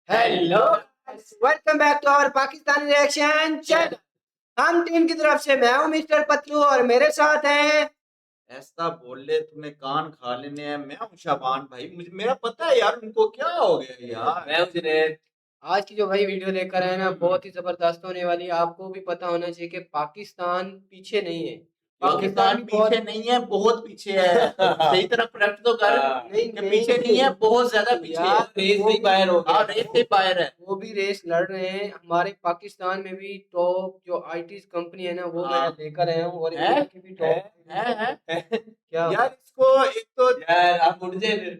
Hello, welcome back to our Pakistani reaction channel. हम team की तरफ से मैं हूं मिस्टर पतलू और मेरे साथ हैं। ऐसा बोल ले तुम्हें कान खा लेने हैं। मैं हूँ शाबान भाई, मुझे मेरा पता है यार उनको क्या हो गया यार। मैं हूं जुनैद। आज की जो भाई वीडियो लेकर आए ना बहुत ही जबरदस्त होने वाली है। आपको भी पता होना चाहिए कि पाकिस्तान पीछे नहीं है। पाकिस्तान भी पीछे नहीं है, बहुत पीछे है। सही तरह करेक्ट तो कर नहीं कि नहीं पीछे नहीं है, बहुत ज्यादा पीछे है। यार रेस वो से बाहर हो गया। हाँ, रेस से बाहर है। वो भी रेस लड़ रहे हैं। हमारे पाकिस्तान में भी टॉप जो आईटी कंपनी है ना वो मैं हाँ। लेकर आया हूँ और है? इंडिया की भी टॉप है क्या यार। इसको एक तो यार आप उठ जाए फिर।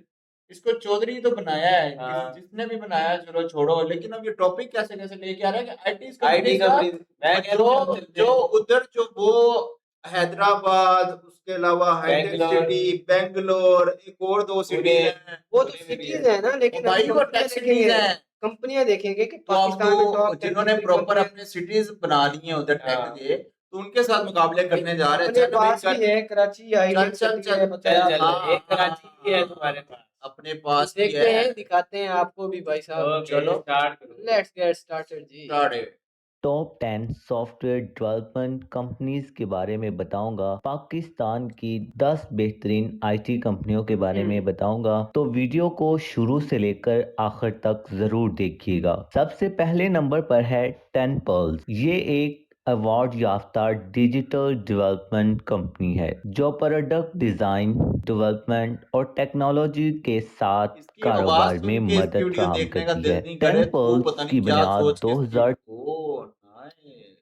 इसको चौधरी तो बनाया है, हाँ। जिसने भी बनाया चलो छोड़ो, लेकिन अब ये टॉपिक कैसे कैसे लेके आ रहा है कि आईटी आईटी कंपनी मैं कह रहा हूँ जो उधर जो वो हैदराबाद, उसके अलावा हाईटेक बेंगलोर, सिटी, बेंगलोर, एक और दो सिटी पुणे, हैं। वो तो सिटीज है ना, लेकिन भाई हम वो कंपनियां टेक सिटीज देखेंगे। हैं। कंपनियां देखेंगे कि तो अब पाकिस्तान में जो टॉप 10 जिन्होंने जितनी प्रॉपर कंपनियां अपने सिटीज बना ली हैं उधर टेक हाँ। के, तो उनके साथ मुकाबले करने जा रहे हैं। अपने चल भाई पास चल भी है कराची चल हाईटेक चल सिटी चल है चल बताया। हाँ एक कराची भी है तुम्हारे पास। अपने तो पास भी देखते है। हैं, दिखाते हैं आपको भी भाई साहब। चलो स्टार्ट करो, लेट्स गेट स्टार्टेड जी। Start. Top 10 software development companies के बारे में बताऊंगा। पाकिस्तान की 10 बेहतरीन आईटी कंपनियों के बारे में बताऊंगा, तो वीडियो को शुरू से लेकर आखिर तक जरूर देखिएगा। सबसे पहले नंबर पर है 10 पर्ल्स। ये एक अवार्ड याफ्ता डिजिटल डेवलपमेंट कंपनी है जो प्रोडक्ट डिजाइन, डेवलपमेंट और टेक्नोलॉजी के साथ इसकी आवाज कारोबार में सुन के इसकी मदद वीडियो फराहम देखने का करती दिल है। नहीं 10 करे, तू पर्ल्स पता नहीं की क्या बुनियाद सोच के इसकी। 2000 ओ नाइस।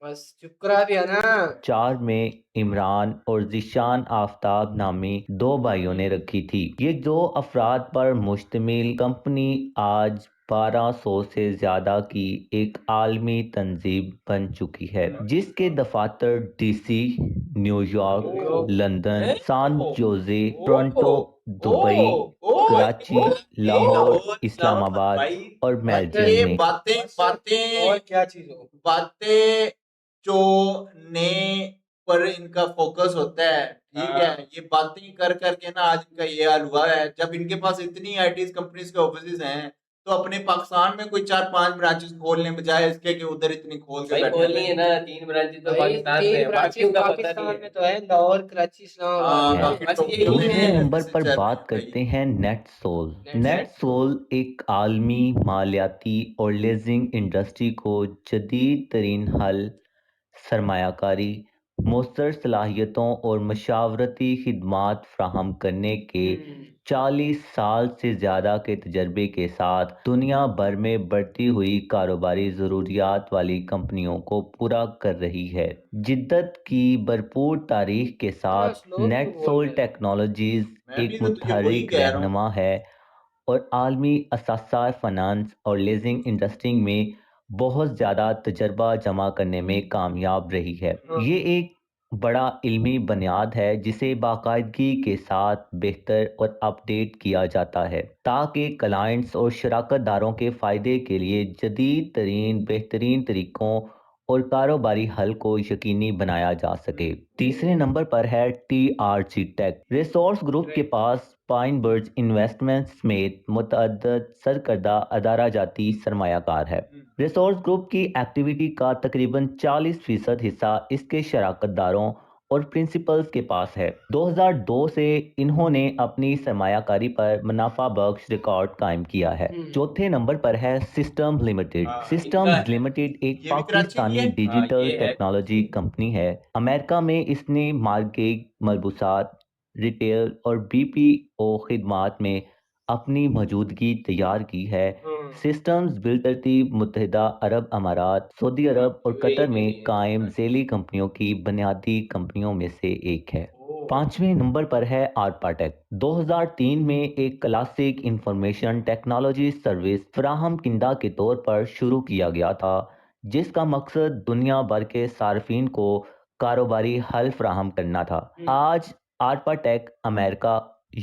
बस चुप करा दिया ना। 4 में इमरान और जिशान आफ्ताब नामी दो भाइयों ने रखी थी। ये दो अफराद पर मुश्तमिल कंपनी आज 1200 से ज्यादा की एक आलमी तंजीम बन चुकी है, जिसके दफातर डीसी, न्यूयॉर्क, लंदन, सान Jose, Toronto, Dubai, Karachi, Lahore, Islamabad और मेलबर्न ये में। बातें बातें और क्या चीज हो बातें जो ने पर इनका फोकस होता है, ठीक है। ये बातें कर करके ना आज इनका ये हाल हुआ है। जब इनके पास इतनी आईटी कंपनीज के ऑफिस हैं, तो अपने पाकिस्तान में कोई 4-5 ब्रांचेस खोलने बजाय इसके कि उधर इतनी खोल के बैठे खोलनी है ना। 3 ब्रांचेस तो पाकिस्तान में है, बाकियों का पता नहीं है। में तो है लाहौर, कराची, इस्लामाबाद हाँ, में। बाकी टोक्यो दूसरे में नंबर ऐसे पर चल रहे बात हैं करते भाई। हैं नेटसोल। नेटसोल। नेटसोल एक आलमी मालियाती और लीजिंग इंडस्ट्री को जदीद तरीन हल, सरमायाकारी, मौसर सलाहियतों और मशावरती खिदमात फ्राहम करने के 40 साल से ज़्यादा के तजर्बे के साथ दुनिया भर में बढ़ती हुई कारोबारी ज़रूरियात वाली कंपनियों को पूरा कर रही है। जिद्दत की भरपूर तारीख के साथ नेटसोल टेक्नोलॉजीज मैं भी एक तो तुझे वही मुतहर्रिक कह रहा हूँ। रहनुमा है और आलमी असासा फाइनेंस और लीजिंग इंडस्ट्री में बहुत ज़्यादा तजर्बा जमा करने में कामयाब रही है। ये एक बड़ा इल्मी बुनियाद है जिसे बाकायदगी के साथ बेहतर और अपडेट किया जाता है ताकि क्लाइंट्स और शराकतदारों के फ़ायदे के लिए जदीद तरीन बेहतरीन तरीक़ों और कारोबारी हल को यकीनी बनाया जा सके। तीसरे नंबर पर है TRG टेक। रिसोर्स ग्रुप के पास पाइन बर्ड्स इन्वेस्टमेंट समेत मुतअद्दिद सरकर्दा अदारा जाती सरमायाकार है। रिसोर्स ग्रुप की एक्टिविटी का तकरीबन 40% हिस्सा इसके शराकतदारों और प्रिंसिपल्स के पास है। 2002 से इन्होंने अपनी सरमायाकारी पर मुनाफा बख्श रिकॉर्ड कायम किया है। चौथे नंबर पर है सिस्टम्स लिमिटेड। सिस्टम्स लिमिटेड एक ये भी कराची की पाकिस्तानी है। डिजिटल टेक्नोलॉजी कंपनी है। अमेरिका में इसने मार्केट, मलबूसात, रिटेल और BPO खिदमात में अपनी मौजूदगी तैयार की है। सिस्टम्स बिलतरतीब मुत्तहिदा अरब अमारात, सऊदी अरब और कतर में कायम झेली कंपनियों की बुनियादी कंपनियों में से एक है। पांचवें नंबर पर है आर्पाटेक। 2003 में एक क्लासिक इंफॉर्मेशन टेक्नोलॉजी सर्विस फराहम किंदा के तौर पर शुरू किया गया था, जिसका मकसद दुनिया भर के सार्फिन को कारोबारी हल फराहम करना था। आज आर्पाटेक अमेरिका,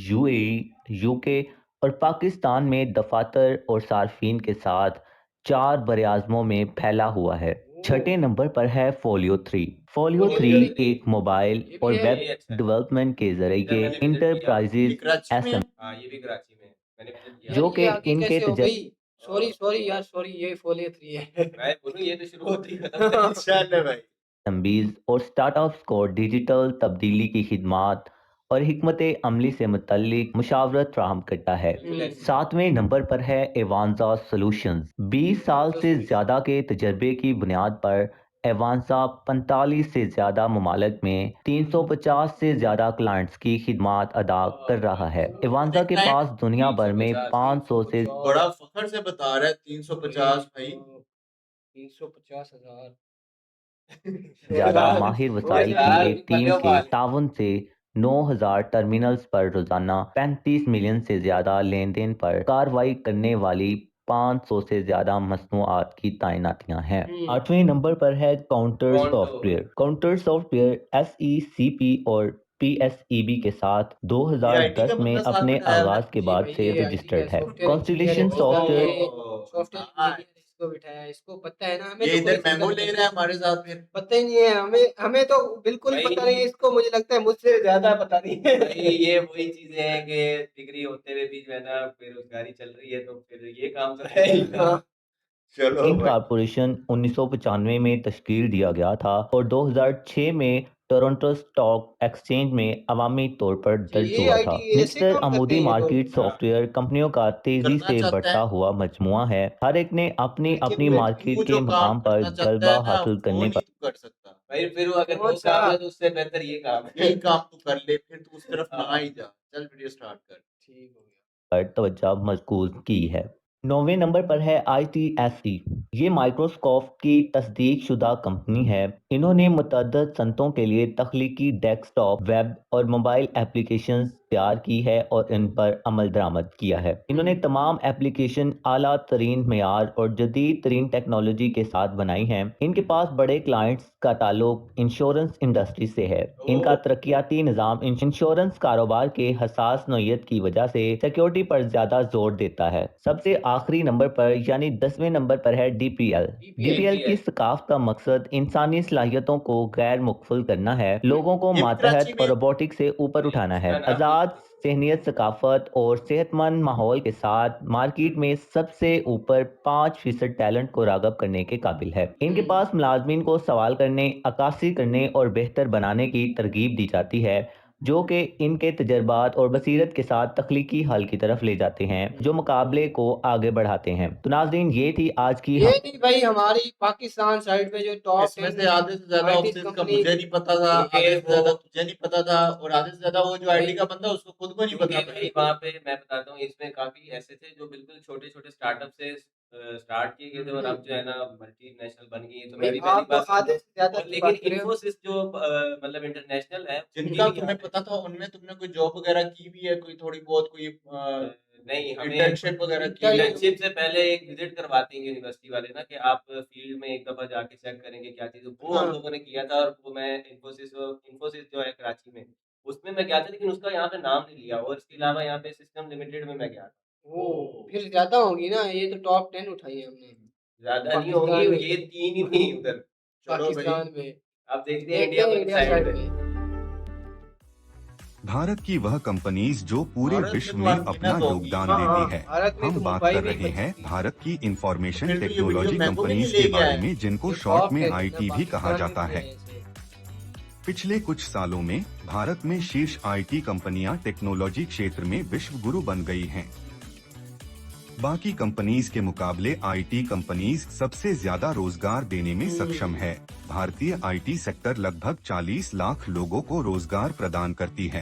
UAE, UK और पाकिस्तान में दफातर और सार्फिन के साथ 4 बरआज़मों में फैला हुआ है। छठे नंबर पर है फोलियो 3। फोलियो 3 एक मोबाइल और वेब डेवलपमेंट के जरिए इंटरप्राइजेज ये कराची में SM हाँ ये भी कराची में है। मैंने विजिट किया। जो कि आगे इनके कैसे हो गई? सॉरी सॉरी यार सॉरी, ये फोलियो 3 है। मैं बोलूं ये तो शुरू होती है खत्म नहीं। चल भाई। तंबीज़ और स्टार्टअप्स को डिजिटल तब्दीली की खिदमात और हिकमत अमली से मुतल्लिक मुशावरत फ्राहम करता है। हम्म। 7वें नंबर पर है एवांजा सॉल्यूशंस। 20 साल से ज़्यादा के तजर्बे की बुनियाद पर एवांजा 45 से ज़्यादा ममालिक में 350 से ज़्यादा क्लाइंट्स की खिदमात अदा कर रहा है। एवांजा के पास दुनिया भर में 500 से बड़ा फखर से बता रहा है 350 भाई। 350,000 ज़्यादा माहिर वसाइल की यार, एक टीम के ताउन से 9,000 टर्मिनल्स पर रोजाना 35 मिलियन से ज़्यादा लेन देन पर कार्रवाई करने वाली 500 से ज़्यादा मसनूआत की तैनातियां हैं। 8वें नंबर पर है counter Counter। Software. Counter software SECP और PSEB के साथ ये IT का 2010 में बंदा साथ अपने बैठाया है। आगाज के जी बाद भाई, से ये IT रजिस्टर्ड का है। सॉफ्टवेयर कॉन्स्टिलेशन इंजीनियर है, सॉफ्टवेयर सॉफ्टवेयर इंजीनियर इसको बिठाया है, इसको पता है ना, हमें ये तो कोई इधर मेमो चिंता ले नहीं, रहा है हमारे साथ फिर। पता ही नहीं है हमें, हमें तो बिल्कुल भाई, पता नहीं है इसको, मुझे लगता है मुझसे ज्यादा पता नहीं है। भाई ये वही चीजें हैं कि डिग्री होते हुए भी जो है ना बेरोजगारी चल रही है, तो फिर ये काम तो है ही ना। हाँ, चलो इन भाई। कॉरपोरेशन 1995 में तश्कील दिया गया था और 2006 में टोरंटो स्टॉक एक्सचेंज में अवामी तौर पर दर्ज ये हुआ IT था। ऐसे मिस्टर काम करते अमूदी हैं ये मार्केट लोग। सॉफ्टवेयर कंपनियों का तेजी करना से चाहता बढ़ता है। हुआ मजमुआ है। हर एक ने अपनी लेकिन अपनी मैं- मार्केट तू के जो काम मकाम पर करना चाहता गलबा है ना हासिल वो करने नहीं पर तू कर सकता। भाई फिर अगर कौन वो सा? काम है तो उससे बेहतर ये काम है। यही काम तू कर ले, फिर तू उस तरफ ना हाँ। ही जा। चल वीडियो स्टार्ट कर। ठीक हो गया। तवज्जो मरकूज की है। 9वें नंबर पर है ITSE। ये माइक्रोसॉफ्ट की तस्दीक शुदा कंपनी है। इन्होंने मुतअद्दिद सनतों के लिए तख्लीकी डेस्कटॉप, वेब और मोबाइल एप्लीकेशन तैयार की है और इन पर अमल दरामद किया है। इन्होंने तमाम एप्लीकेशन आला तरीन मेयार और जदीद तरीन टेक्नोलॉजी के साथ बनाई हैं। इनके पास बड़े क्लाइंट्स का ताल्लुक इंश्योरेंस इंडस्ट्री से है। इनका तरक्याती निज़ाम इंश्योरेंस कारोबार के हसास नौयत की वजह से सिक्योरिटी पर ज्यादा जोर देता है। सबसे आखिरी नंबर पर यानी 10वें नंबर पर है DPL। DPL की सकाफ का मकसद इंसानी सलाहियतों को गैर मुकफल करना है, लोगों को ये भी मातहत कराची में और रोबोटिक्स से ऊपर उठाना है। आज़ाद सेहनियत, सकाफत और सेहतमंद माहौल के साथ मार्केट में सबसे ऊपर 5% टैलेंट को रागब करने के काबिल है। इनके पास मुलाजमीन को सवाल करने, अक्कासी करने और बेहतर बनाने की तरगीब दी जाती है, जो कि इनके तजर्बात और बसीरत के साथ तख्लीकी हल की तरफ ले जाते हैं, जो मुकाबले को आगे बढ़ाते हैं। तो नाज़रीन, ये थी आज की ये नहीं भाई, हमारी पाकिस्तान साइड में जो टॉप इसमें से आधे से ज्यादा IT ऑफिस का कंपनी मुझे नहीं पता था, आधे से ज्यादा तुझे नहीं पता था, और आधे से ज्यादा वो जो आईटी का बंदा उसको खुद को नहीं क्योंकि पता भाई था। वहाँ पे मैं बताता हूँ, इसमें काफी ऐसे थे जो बिल्कुल छोटे छोटे स्टार्टअप से स्टार्ट किए गए थे और अब जो है ना मल्टीनेशनल बन गई है। तो मैं भी पहली आप बार सुन आधे रहा हूँ। से ज्यादा और की लेकिन बात कर रहे हो। इन्फोसिस जो मतलब इंटरनेशनल है जिनका उनकी भी तुम्हें यहाँ पे- पता था उनमें तुमने कोई जॉब वगैरह की भी है, कोई थोड़ी बहुत, कोई नहीं, हमें इंटर्नशिप वगैरह की है? इंटर्नशिप से पहले एक विजिट करवाते हैं यूनिवर्सिटी वाले ना, कि आप फील्ड में एक दफा जाके चेक करेंगे क्या चीज़ है। वो हम हाँ। लोगों ने किया था, और वो मैं इन्फोसिस जो है कराची में, उसमें मैं गया था, लेकिन उसका यहाँ पे नाम नहीं लिया। और इसके अलावा यहाँ पे सिस्टम लिमिटेड में मैं गया था। वो फिर ज्यादा होगी ना, ये तो टॉप 10 उठाई है हमने ज्यादा नहीं पाकिस्तान होंगी, में। ये 3 ही थी उधर। चलो भाई। पाकिस्तान में अब देखते हैं देखते इंडिया हैं को इंडिया साइड साइड में। में। भारत की वह कंपनीज जो पूरे भारत में विश्व तो में अर्जेंटीना अपना तो होगी। योगदान हाँ, देती है। भारत में हम तो बात मुंबई कर भी रहे हैं बची थी। भारत की इंफॉर्मेशन फिर तो ये टेक्नोलॉजी वीडियो महबूब ही कंपनीज नहीं के ले गया बारे है। में, जिनको ये शॉर्ट टॉप में 10 आईटी भी कहा पाकिस्तान जाता में है। ऐसे। पिछले कुछ सालों में भारत में शीर्ष आईटी कंपनियां टेक्नोलॉजी क्षेत्र में विश्व गुरु बन गई हैं। बाकी कंपनीज के मुकाबले आईटी कंपनीज सबसे ज्यादा रोजगार देने में सक्षम है। भारतीय आईटी सेक्टर लगभग 40 लाख लोगों को रोजगार प्रदान करती है।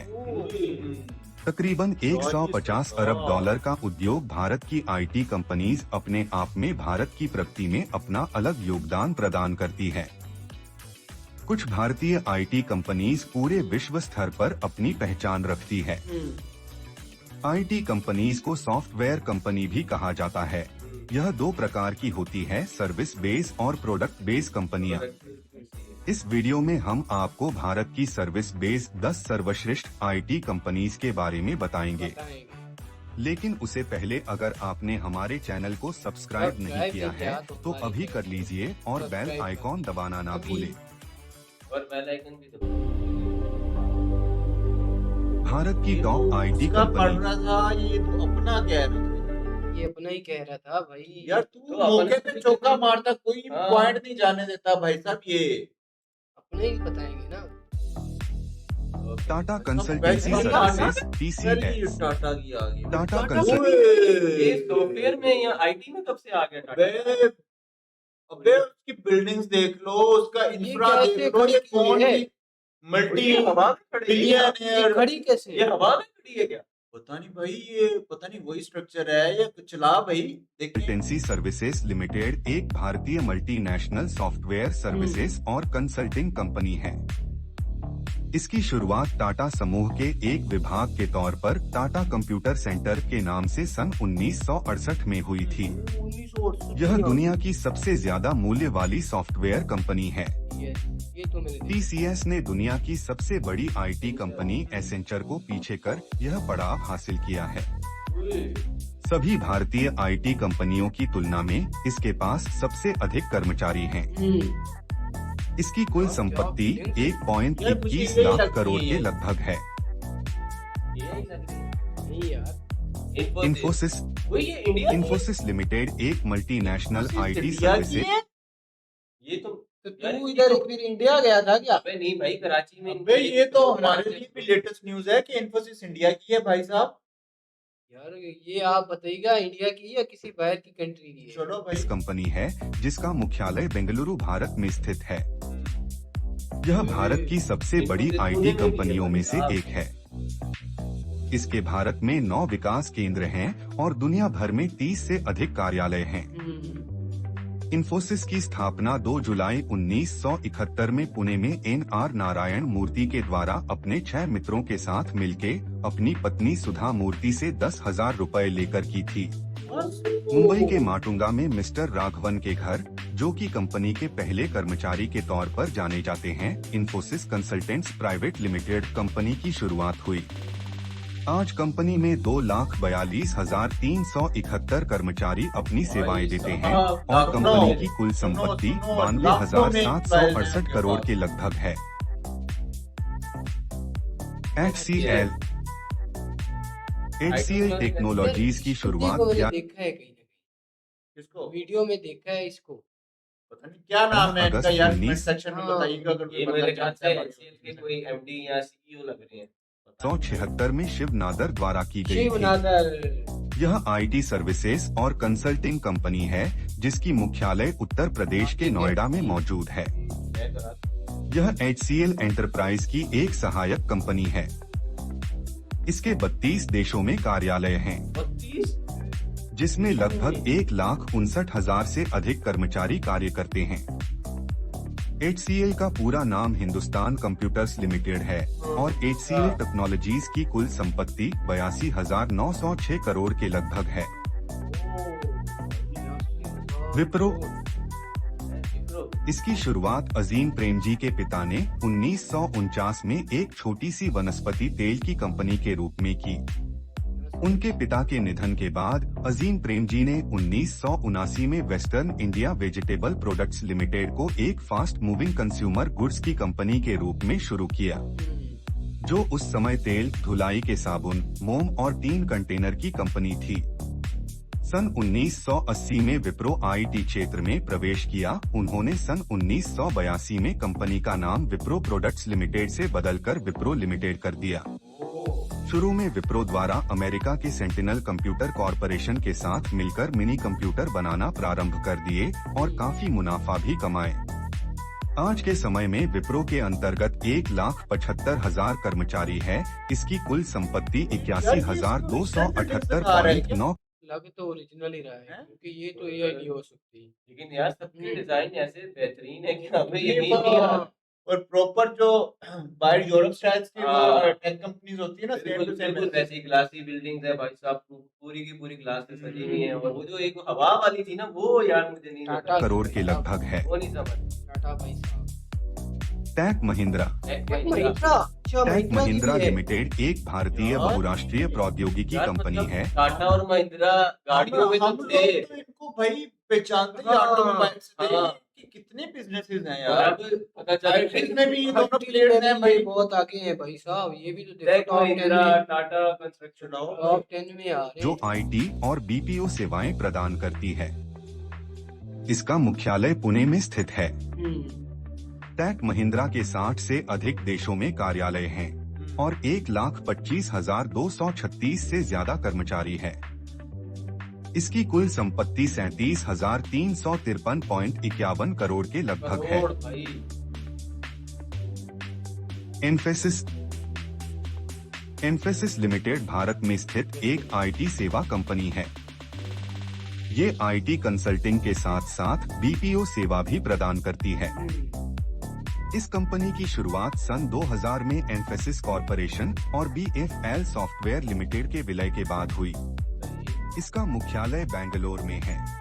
तकरीबन 150 अरब डॉलर का उद्योग भारत की आईटी कंपनीज अपने आप में भारत की प्रगति में अपना अलग योगदान प्रदान करती है। कुछ भारतीय आईटी कंपनीज पूरे विश्व स्तर पर अपनी पहचान रखती है। आईटी कंपनीज को सॉफ्टवेयर कंपनी भी कहा जाता है। यह दो प्रकार की होती है, सर्विस बेस और प्रोडक्ट बेस कंपनियां। इस वीडियो में हम आपको भारत की सर्विस बेस 10 सर्वश्रेष्ठ आईटी कंपनीज के बारे में बताएंगे। लेकिन उससे पहले अगर आपने हमारे चैनल को सब्सक्राइब नहीं किया है तो अभी कर लीजिए और बेल आइकॉन दबाना ना भूलें। और बेल आइकन भी दबाओ। भारत की टॉप आईटी उसका पढ़ कंपनी रहा था, ये तो अपना कह रहा था। ये अपना ही कह रहा था भाई। यार तू तो अपन मौके पे चौका मारता, कोई हाँ। पॉइंट नहीं जाने देता भाई साहब ये। अपने ही बताएंगे ना। टाटा सब कंसल्टेंसी वैसे ही सर्विसेज चली TCS। टाटा की आ गई। टाटा टाटा कंसल्ट ये ओए, सॉफ्टवेयर में या आईटी में कब से आ गया टाटा? अबे अबे उसकी बिल्डिंग्स देख लो, उसका ये इंफ्रा कैसे देख लो, खड़ी ये की कौन है? सी मल्टी ये हवा में खड़ी है क्या? ये बिलियनर। खड़ी कैसे? ये हवा में खड़ी है क्या? पता नहीं भाई, ये पता नहीं वही स्ट्रक्चर है या कुछ चला भाई, देखें। कंसल्टेंसी सर्विसेज लिमिटेड एक भारतीय मल्टीनेशनल सॉफ्टवेयर सर्विसेज और कंसल्टिंग कंपनी है। इसकी शुरुआत टाटा समूह के एक विभाग के तौर पर टाटा कंप्यूटर सेंटर के नाम से सन 1968 में हुई थी। यह दुनिया की सबसे ज्यादा मूल्य वाली सॉफ्टवेयर कंपनी है। ये तो मैंने देखा। TCS ने दुनिया की सबसे बड़ी IT कंपनी एसेंचर को पीछे कर यह पड़ाव हासिल किया है। सभी भारतीय IT कंपनियों की तुलना में इसके पास सबसे अधिक कर्मचारी हैं। इसकी कुल संपत्ति 1.21 लाख करोड़ के लगभग है। नहीं यार, इन्फोसिस वही ये इंडिया की है? इन्फोसिस लिमिटेड एक मल्टीनेशनल IT इंडिया की सर्विसेज है? ये तो तो यार तू इसकी इधर तो- फिर इंडिया गया था क्या? अबे नहीं भाई, कराची में अबे ये तो हमारे लिए भी लेटेस्ट न्यूज है कि इन्फोसिस इंडिया की है भाई साहब। यार ये आप बताइएगा, इंडिया की या किसी बाहर की कंट्री की है? चलो भाई। इस कंपनी है जिसका मुख्यालय बेंगलुरु भारत में स्थित है। यह भारत की सबसे बड़ी IT कंपनियों में से एक है। इसके भारत में 9 विकास केंद्र हैं और दुनिया भर में 30 से अधिक कार्यालय हैं। इन्फोसिस की स्थापना 2 जुलाई 1971 में पुणे में NR नारायण मूर्ति के द्वारा अपने 6 मित्रों के साथ मिलके अपनी पत्नी सुधा मूर्ति से 10,000 रुपए लेकर की थी। मुंबई के माटुंगा में मिस्टर राघवन के घर, जो कि कंपनी के पहले कर्मचारी के तौर पर जाने जाते हैं, Infosys consultants private limited company की शुरुआत हुई। आज कंपनी में 2,42,371 कर्मचारी अपनी सेवाएं देते हैं और कंपनी की कुल संपत्ति 92,768 करोड़ के लगभग है। HCL टेक्नोलॉजीज की शुरुआत को मैंने क्या देखा है कहीं ना कहीं, किसको वीडियो में देखा है इसको। पता नहीं क्या नाम है इनका अगस्त यार, 19 कमेंट सेक्शन में हाँ। बताइएगा अगर ये कोई मेरे पता ख्याल से चलता है। HCL के कोई MD या CEO लग रहे हैं। 1976 में शिव नादर द्वारा की गई शिव थी। नादर। यह IT सर्विसेज और कंसल्टिंग कंपनी है जिसकी मुख्यालय उत्तर प्रदेश के नोएडा में मौजूद है। मैं करा यह HCL एंटरप्राइज की एक सहायक कंपनी है। इसके 32 देशों में कार्यालय हैं, 32 जिसमें लगभग 1,59,000 से अधिक कर्मचारी कार्य करते हैं। HCL का पूरा नाम हिंदुस्तान कंप्यूटर्स लिमिटेड है और HCL टेक्नोलॉजीज की कुल संपत्ति 82,906 करोड़ के लगभग है। विप्रो इसकी शुरुआत अजीम प्रेमजी के पिता ने 1949 में एक छोटी सी वनस्पति तेल की कंपनी के रूप में की। उनके पिता के निधन के बाद अजीम प्रेमजी ने 1979 में western India vegetable products limited को एक फास्ट मूविंग कंज्यूमर गुड्स की कंपनी के रूप में शुरू किया, जो उस समय तेल, धुलाई के साबुन, मोम और 3 कंटेनर की कंपनी थी। सन 1980 में विप्रो IT क्षेत्र में प्रवेश किया। उन्होंने सन 1982 में कंपनी का नाम विप्रो प्रोडक्ट्स लिमिटेड से बदलकर विप्रो लिमिटेड कर दिया। शुरू में विप्रो द्वारा अमेरिका के सेंटिनल कंप्यूटर कॉरपोरेशन के साथ मिलकर मिनी कंप्यूटर बनाना प्रारंभ कर दिए और काफी मुनाफा भी कमाए। आज के समय में विप्रो के अंतर्गत 1,75,000 कर्मचारी है। इसकी कुल संपत्ति 81,278.9 लग तो ओरिजिनल ही रहा है, क्योंकि ये तो AI नहीं हो सकती। लेकिन यार सबके डिजाइन ऐसे बेहतरीन है कि हमें ये यकीन नहीं आ रहा। और प्रॉपर जो बाहर यूरोप स्टाइल्स की हाँ। टेक कंपनीज होती है ना, सेम बिल्कुल टू सेम बिल्कुल वैसी ग्लासी बिल्डिंग्स है भाई साहब, पूरी की पूरी ग्लास से सजी हुई है। और वो जो एक हवा वाली थी ना, वो यार मुझे नहीं टाटा करोड़ के लगभग है। वो नहीं समझ। टाटा भाई साहब। टैक महिंद्रा एक महिंद्रा, अच्छा टैक महिंद्रा महिंद्रा की भी है। लिमिटेड एक भारतीय यार, बहुराष्ट्रीय प्रौद्योगिकी यार कंपनी मतलब है। टाटा और महिंद्रा गाड़ियों में तो हम थे। लोग तो इनको भाई पहचानते हैं हाँ, ऑटोमोबाइल से, हाँ। कि कितने बिजनेसेस हैं और यार। अब पता चला आईटी में भी ये दोनों IT प्लेयर्स में हैं भी भाई। ये बहुत आगे हैं भाई साहब, ये भी तो देखो टेक टॉप 10 महिंद्रा, में, टाटा कंस्ट्रक्शन, टॉप 10 में आ रहे जो हैं। आईटी और बीपीओ सेवाएं प्रदान करती है। इसका मुख्यालय पुणे में स्थित है। टेक महिंद्रा के 60 से अधिक देशों में कार्यालय हैं और 1,25,236 से ज्यादा कर्मचारी हैं। इसकी कुल संपत्ति 37,353.51 करोड़ के लगभग है। करोड़ भाई। एम्फेसिस लिमिटेड भारत में स्थित एक आईटी सेवा कंपनी है। ये आईटी कंसल्टिंग के साथ साथ बीपीओ सेवा भी प्रदान करती है। इस कंपनी की शुरुआत सन 2000 में एम्फेसिस कॉरपोरेशन और बीएफएल सॉफ्टवेयर लिमिटेड के विलय के बाद हुई। इसका मुख्यालय बेंगलोर में है।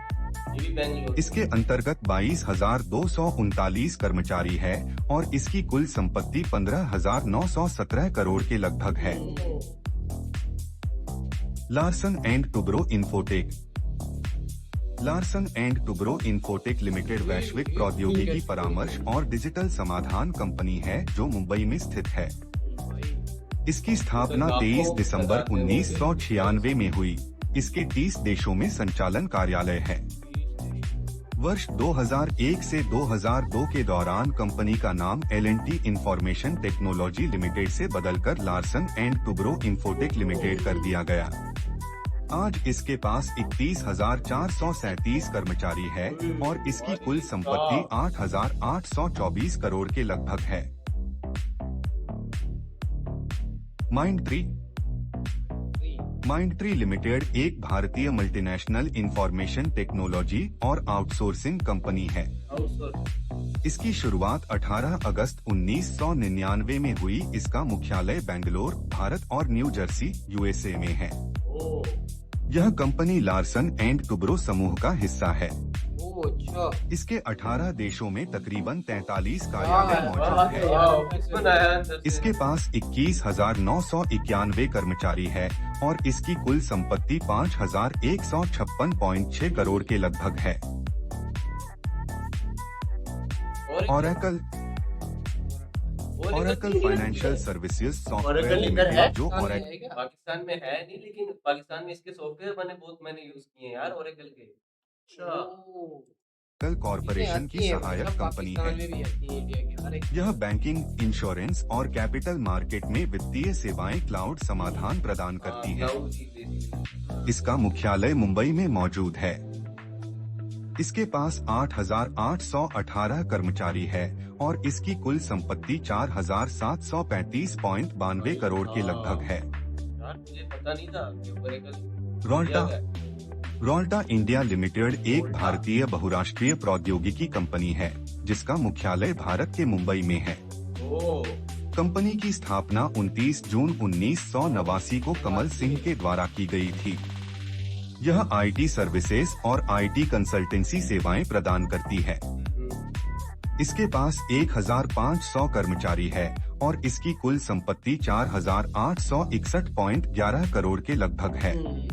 ये भी बेंगलोर। इसके अंतर्गत 22,239 कर्मचारी है और इसकी कुल संपत्ति 15,917 करोड़ के लगभग है। Larsen and Toubro infotech. Larsen and Toubro infotech limited वैश्विक प्रौद्योगिकी परामर्श और डिजिटल समाधान कंपनी है जो मुंबई में स्थित है। इसकी स्थापना 23 दिसंबर 1996 में हुई। इसके 30 देशों में संचालन कार्यालय है। वर्ष 2001 से 2002 के दौरान कंपनी का नाम L&T इंफॉर्मेशन टेक्नोलॉजी लिमिटेड से बदलकर Larsen and Toubro infotech limited कर दिया गया। आज इसके पास 31,437 कर्मचारी है और इसकी कुल संपत्ति 8,824 करोड़ के लगभग है। माइंडट्री लिमिटेड एक भारतीय मल्टीनेशनल इंफॉर्मेशन टेक्नोलॉजी और आउटसोर्सिंग कंपनी है। इसकी शुरुआत 18 अगस्त 1999 में हुई। इसका मुख्यालय बेंगलोर, भारत और न्यू जर्सी, यूएसए में है। यह कंपनी लार्सन एंड टुब्रो समूह का हिस्सा है। अच्छा, इसके 18 देशों में तकरीबन 43 कार्यालय मौजूद है। इसके पास 21,991 कर्मचारी है और इसकी कुल संपत्ति 5,156.6 करोड़ के लगभग है। Oracle financial services software Oracle इधर लिमिटेड है? जो पाकिस्तान में ओरेकल है क्या? पाकिस्तान में है नहीं, लेकिन पाकिस्तान में इसके सॉफ्टवेयर मैंने यूज किए हैं यार, ओरेकल के। अच्छा। कॉरपोरेशन की सहायक कंपनी पाकिस्तान है। में भी आती है, इंडिया के हर एक। यह बैंकिंग, इंश्योरेंस और कैपिटल मार्केट में वित्तीय सेवाएं क्लाउड समाधान प्रदान करती है। क्लाउड चीज बेसिकली। इसका मुख्यालय मुंबई में मौजूद है। इसके पास 8,818 कर्मचारी है और इसकी कुल संपत्ति 4,735.92 करोड़ के लगभग है। यार मुझे पता नहीं था कि ओरेकल रोल्टा इंडिया लिमिटेड एक भारतीय बहुराष्ट्रीय प्रौद्योगिकी कंपनी है जिसका मुख्यालय भारत के मुंबई में है। कंपनी की स्थापना 29 जून 1989 को कमल सिंह के द्वारा की गई थी। यह आईटी सर्विसेज और आईटी कंसल्टेंसी सेवाएं प्रदान करती है। इसके पास 1,500 कर्मचारी है और इसकी कुल संपत्ति 4,861.11 करोड़ के लगभग है।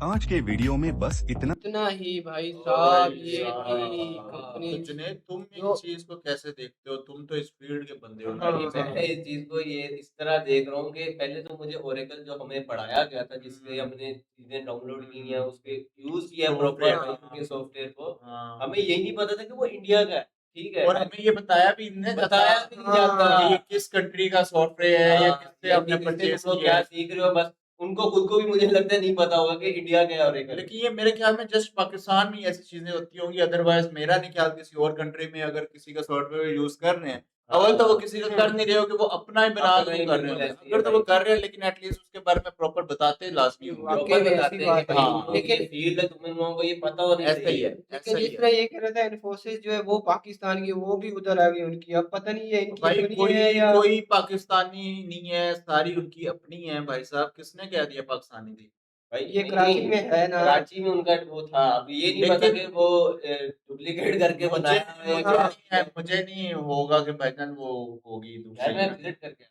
आज के वीडियो में बस इतना ही भाई साहब, ये थी कंपनी। कंपनी। तुम जो- इस चीज को कैसे देखते हो? तुम तो इस फील्ड के बंदे हो ना। हाँ, भाई मैं इस चीज को ये इस तरह देख रहा हूँ कि पहले तो मुझे ओरेकल जो हमें पढ़ाया गया था, जिससे हमने चीजें डाउनलोड की हैं, उसके यूज किया प्रॉपर हाँ। उनके सॉफ्टवेयर को, हाँ। हमें यही नहीं पता था कि वो इंडिया का है। ठीक है, और हमें ये बताया भी इनने बताया भी नहीं जाता ये किस कंट्री का सॉफ्टवेयर है या किससे आपने परचेज तुम लोग किया क्या है। सीख रहे हो, बस उनको खुद को भी मुझे लगता है नहीं पता होगा कि इंडिया का है ओरेकल। लेकिन ये मेरे ख्याल में जस्ट पाकिस्तान में ही ऐसी चीजें होती होंगी, अदरवाइज मेरा नहीं ख्याल किसी और कंट्री में अगर किसी का सॉफ्टवेयर यूज कर रहे हैं, अव्वल तो वो किसी का कर नहीं रहे हो कि वो अपना ही बना अपना ही कर रहे हो। बिल्कुल ऐसे ही अगर तो है वो भाई। कर रहे हैं लेकिन एटलीस्ट उसके बारे में प्रॉपर बताते लाजमी होंगे। वाकई प्रॉपर में बताते ऐसी हैं कि बात भाई है। लेकिन ये फील्ड है, तुम लोगों को ये पता होना ऐसा ही है, लेकिन ऐसा ही जिस है। तरह ये कह रहा था इन्फोसिस जो है वो पाकिस्तान की, वो भी उधर आ गई उनकी। अब पता नहीं है इनकी भाई अपनी है या कोई पाकिस्तानी नहीं है, सारी उनकी अपनी है भाई साहब। किसने कह दिया पाकिस्तानी थी? भाई ये नहीं, कराची नहीं, में है ना। कराची में उनका वो था। अब ये नहीं पता कि वो डुप्लीकेट करके बनाया है। मुझे नहीं होगा कि भाईजान वो होगी यार मैं दूसरी। विजिट करके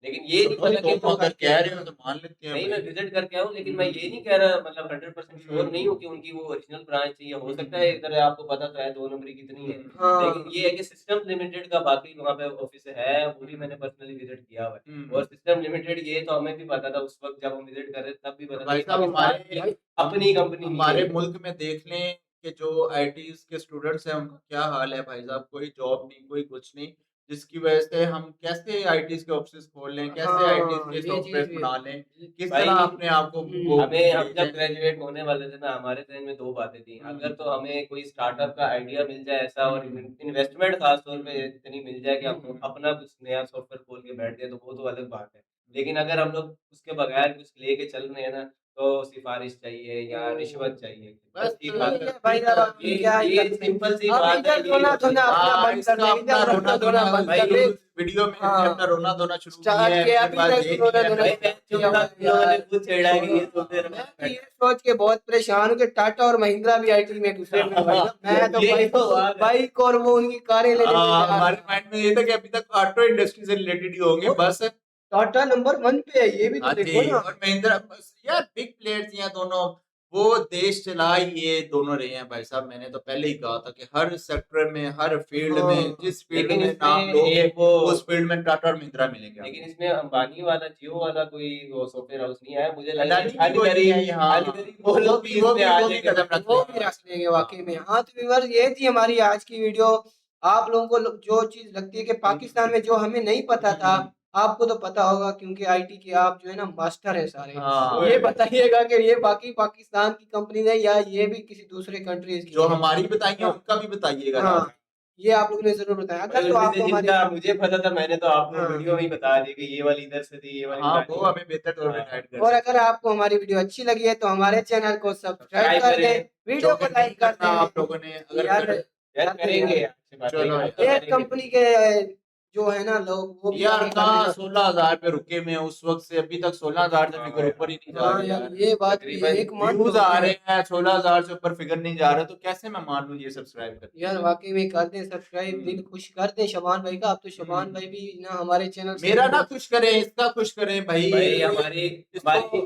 लेकिन ये नहीं पता कि तुम अगर कह रहे हो तो मान लेते हैं नहीं, मैं भाई। विजिट करके आऊँ, लेकिन मैं ये नहीं कह रहा, मतलब 100% श्योर नहीं हूँ कि उनकी वो ओरिजिनल ब्रांच है, या हो सकता है इधर आपको पता तो है 2 नंबरी कितनी है। हाँ लेकिन ये है कि सिस्टम लिमिटेड का बाकी वहाँ पे ऑफिस है, वो भी मैंने पर्सनली विजिट किया हुआ है। और सिस्टम लिमिटेड ये तो हमें भी पता था उस वक्त जब हम विजिट कर रहे थे, तब भी पता था भाई कि साहब पाकिस्तान हमारे की अपनी कंपनी नहीं हमारे है। मुल्क में देख लें कि जो आईटीज के स्टूडेंट्स हैं उनका क्या हाल है भाई साहब, कोई जॉब नहीं, कोई कुछ नहीं, जिसकी वजह से हम कैसे आईटीज के ऑफिस खोल लें, कैसे आईटीज हाँ के ये चीज सॉफ्टवेयर भी बना है। लें, किस भाई, तरह अपने आप को वो हमें हम ले जब जाएं। ग्रेजुएट होने वाले थे ना, हमारे ज़हन में 2 बातें थी। अगर तो हमें कोई स्टार्टअप का आइडिया मिल जाए ऐसा, और इन्वेस्टमेंट खास तौर पे इतनी मिल जाए कि हम अपना कुछ नया सॉफ्टवेयर खोल के बैठ जाए, तो वो तो अलग बात है। लेकिन अगर हम लोग उसके बगैर कुछ लेके चल रहे हैं ना, तो सिफारिश चाहिए या रिश्वत चाहिए। बस सच्ची यही बात है भाई साहब, अब ये क्या ही ये कर सकते सिंपल सी हैं। अब बात है, इधर यही रोना होती धोना है। अपना हाँ, बंद कर इसका दे, अपना इधर रोना रोना धोना धोना बंद भाई, कर दे। वीडियो में हाँ। इसने अपना रोना धोना शुरू किया स्टार्ट है, किया अपने अभी पास तक ये रोना किया है। धोना भाई, मैं किया चुप था, हुआ इन लोगों ने है। खुद छेड़ा है कि ये सुनते मैं तो रहो। ये सोच के बहुत परेशान हूँ कि टाटा और महिंद्रा भी आईटी में घुसे हुए हैं भाई साहब। मैं तो यही तो बात है। बाइक और वो उनकी कारें लेने में जा हमारे रहा। माइंड में ये था कि अभी तक ऑटो इंडस्ट्री से रिलेटेड ही होंगे बस। टाटा नंबर 1 पे है, ये भी तो हाँ देखो जी, ना। और महिंद्रा बस यार बिग प्लेयर्स हैं दोनों, वो देश चला ही ये दोनों रहे हैं भाई साहब। मैंने तो पहले ही कहा था कि हर सेक्टर में, हर फील्ड में, हाँ जिस फील्ड लेकिन में नाम इसमें लोगे एक वो उस फील्ड में टाटा और महिंद्रा मिलेंगे लेकिन आपको। इसमें अंबानी वाला, जियो वाला कोई वो सॉफ्टवेयर हाउस नहीं आया। मुझे लग रहा अडानी है भी वही है यहाँ, अलीगढ़ी बोलो कि इसमें आ वो भी जाएगा। कदम रखते वो भी हैं। रख लेंगे वाकई में। हाँ तो व्यूअर्स, ये थी हमारी आज की वीडियो। आप लोगों को जो चीज लगती है कि पाकिस्तान में जो हमें नहीं पता था, आपको तो पता होगा क्योंकि आईटी के आप जो है ना मास्टर है सारे। हाँ, ये बताइएगा कि ये बाकी पाकिस्तान की कंपनी है या ये भी किसी दूसरे कंट्रीज की जो है। हमारी बताइए हाँ। उनका भी बताइएगा हाँ साथ। ये आप लोगों ने जरूर बताया। भाई, अगर तो उनमें आपको से हमारी जिनका मुझे पता था, मैंने तो आपको हाँ वीडियो में ही बता दिया कि ये वाली इधर से थी, ये वाली हाँ, पुरानी वो है। हमें बेहतर तौर पे हाँ। गाइड कर और सकते अगर आपको हमारी वीडियो अच्छी लगी है तो हमारे चैनल को सब्सक्राइब सब्सक्राइब कर दें, करें। वीडियो को जो लाइक कर करना दें। आप लोगों ने, अगर यार यार करेंगे, अच्छी बात चलो है, यार। तो एक करेंगे। कंपनी के जो है ना लोग वो भी यार आगे कर कहाँ देना। 16,000 पे रुके में उस वक्त से अभी तक 16,000 से हाँ फिगर भाई, ऊपर ही नहीं जा हाँ रही यार यार। ये बात भी है, तकरीबन एक मंथ व्यूज हो आ गया। रहे हैं 16,000 से ऊपर फिगर नहीं जा रहा, तो कैसे मैं मान लूं ये सब्सक्राइब कर। यार वाकई में कर दें सब्सक्राइब, दिल खुश कर दें शबान भाई का। अब तो शबान भाई भी ना हमारे चैनल से मेरा ना खुश करें, इसका खुश करें भाई। भाई हमारी इसको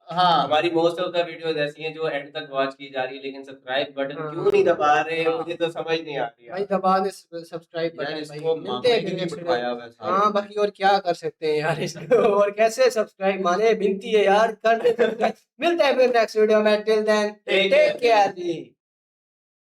हाँ, हमारी मोस्ट ऑफ द वीडियोस ऐसी हैं जो एंड तक वॉच की जा रही है, लेकिन सब्सक्राइब बटन हाँ। क्यों नहीं दबा रहे हैं, हाँ। मुझे तो समझ नहीं आ रही भाई यार। दबा दे सब्सक्राइब यार बटन भाई। इसको मिलते हैं मांगने के फिर लिए नेक्स्ट बिठाया हुआ है वीडियो। साहब। हाँ बाकी और क्या कर सकते हैं यार इसको, और कैसे सब्सक्राइब माने बिनती है यार, कर दे सब्सक्राइब। मिलते हैं फिर नेक्स्ट वीडियो में, till then Take take care. Care जी।